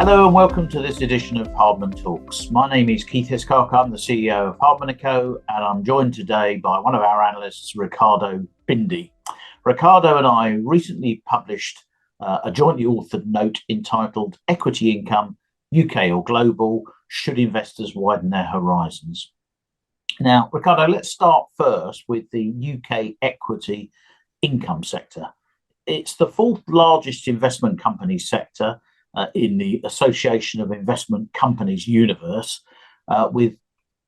Hello and welcome to this edition of Hardman Talks. My name is Keith Hiscock. I'm the CEO of Hardman & Co. and I'm joined today by one of our analysts, Riccardo Bindi. Riccardo and I recently published a jointly authored note entitled Equity Income, UK or Global, Should Investors Widen Their Horizons? Now, Riccardo, let's start first with the UK equity income sector. It's the fourth largest investment company sector in the Association of Investment Companies universe, with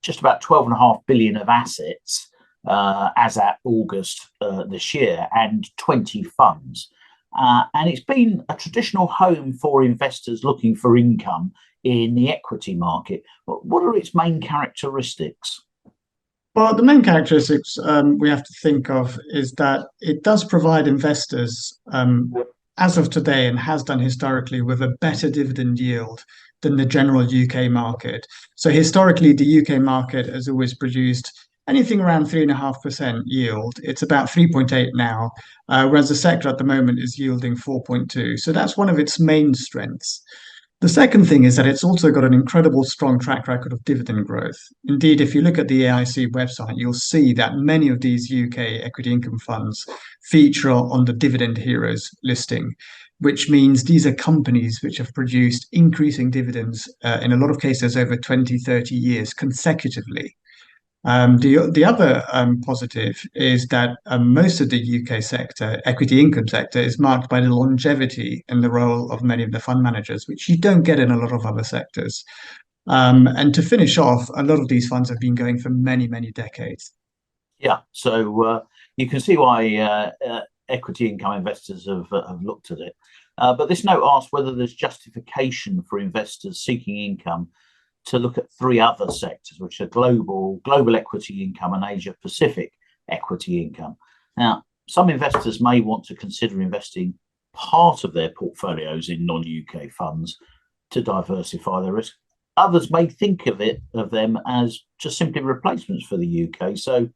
just about 12.5 billion of assets as at August this year, and 20 funds. And it's been a traditional home for investors looking for income in the equity market. What are its main characteristics? Well, the main characteristics we have to think of is that it does provide investors, as of today and has done historically, with a better dividend yield than the general UK market. So historically, the UK market has always produced anything around 3.5% yield. It's about 3.8 now, whereas the sector at the moment is yielding 4.2. So that's one of its main strengths. The second thing is that it's also got an incredible strong track record of dividend growth. Indeed, if you look at the AIC website, you'll see that many of these UK equity income funds feature on the Dividend Heroes listing, which means these are companies which have produced increasing dividends in a lot of cases over 20, 30 years consecutively. The other positive is that most of the UK sector, equity income sector, is marked by the longevity in the role of many of the fund managers, which you don't get in a lot of other sectors. And to finish off, a lot of these funds have been going for many, many decades. Yeah, so you can see why equity income investors have looked at it. But this note asks whether there's justification for investors seeking income to look at three other sectors, which are global equity income and Asia Pacific equity income. Now, some investors may want to consider investing part of their portfolios in non-UK funds to diversify their risk. Others may think of them as just simply replacements for the UK. So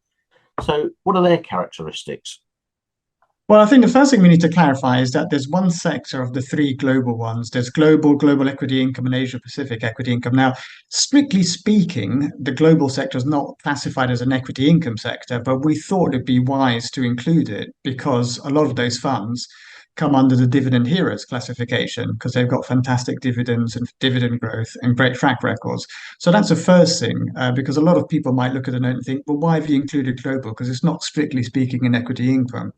what are their characteristics? Well, I think the first thing we need to clarify is that there's one sector of the three global ones. There's global equity income, and Asia Pacific equity income. Now, strictly speaking, the global sector is not classified as an equity income sector, but we thought it'd be wise to include it because a lot of those funds come under the Dividend Heroes classification because they've got fantastic dividends and dividend growth and great track records. So that's the first thing, because a lot of people might look at it and think, well, why have you included global? Because it's not strictly speaking an equity income.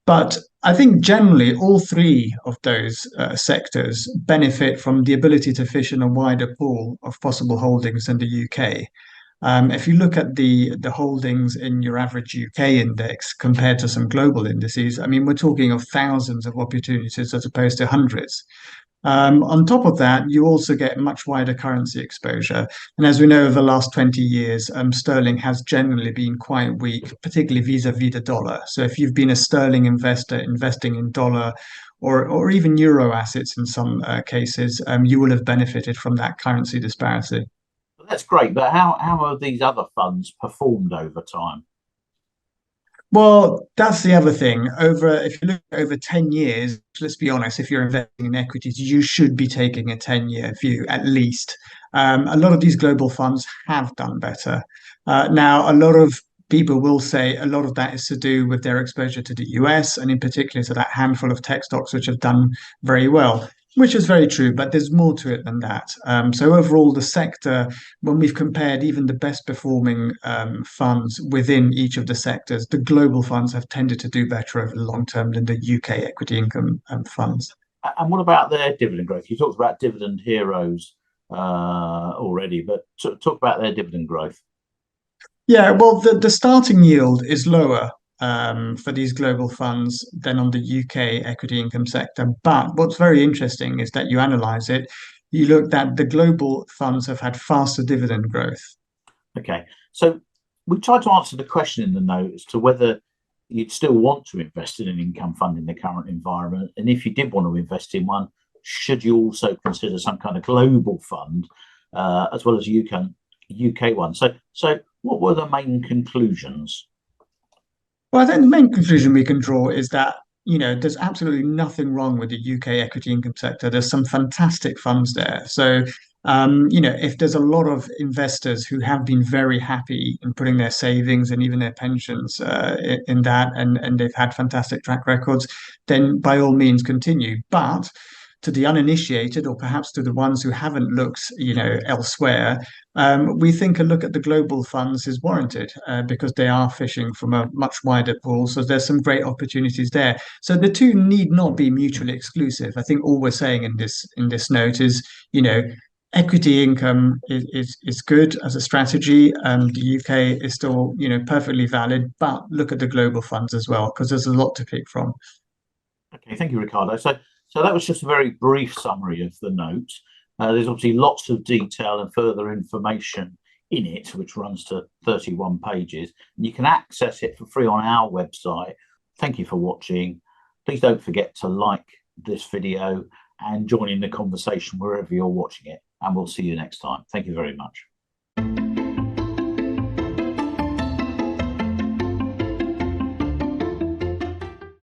But I think generally all three of those sectors benefit from the ability to fish in a wider pool of possible holdings in the UK. If you look at the holdings in your average UK index compared to some global indices, I mean, we're talking of thousands of opportunities as opposed to hundreds. On top of that, you also get much wider currency exposure. And as we know, over the last 20 years, sterling has generally been quite weak, particularly vis-a-vis the dollar. So if you've been a sterling investor investing in dollar or even euro assets in some cases, you will have benefited from that currency disparity. That's great, but how have these other funds performed over time? Well, that's the other thing. If you look over 10 years, let's be honest, if you're investing in equities, you should be taking a 10-year view at least. A lot of these global funds have done better. Now, a lot of people will say a lot of that is to do with their exposure to the US and in particular to that handful of tech stocks which have done very well. Which is very true, but there's more to it than that. So overall, the sector, when we've compared even the best performing funds within each of the sectors, the global funds have tended to do better over the long term than the UK equity income funds. And what about their dividend growth? You talked about Dividend Heroes already, but talk about their dividend growth. Yeah, well, the starting yield is lower for these global funds than on the UK equity income sector. But what's very interesting is that you analyze it, you look that the global funds have had faster dividend growth. Okay, so we tried to answer the question in the note as to whether you'd still want to invest in an income fund in the current environment. And if you did want to invest in one, should you also consider some kind of global fund as well as UK one? So what were the main conclusions? Well, I think the main conclusion we can draw is that there's absolutely nothing wrong with the UK equity income sector. There's some fantastic funds there. So, if there's a lot of investors who have been very happy in putting their savings and even their pensions in that, and they've had fantastic track records, then by all means continue. But to the uninitiated, or perhaps to the ones who haven't looked, elsewhere, we think a look at the global funds is warranted because they are fishing from a much wider pool. So there's some great opportunities there. So the two need not be mutually exclusive. I think all we're saying in this note is, equity income is good as a strategy. The UK is still, perfectly valid, but look at the global funds as well because there's a lot to pick from. Okay, thank you, Riccardo. So that was just a very brief summary of the note. There's obviously lots of detail and further information in it, which runs to 31 pages. And you can access it for free on our website. Thank you for watching. Please don't forget to like this video and join in the conversation wherever you're watching it. And we'll see you next time. Thank you very much.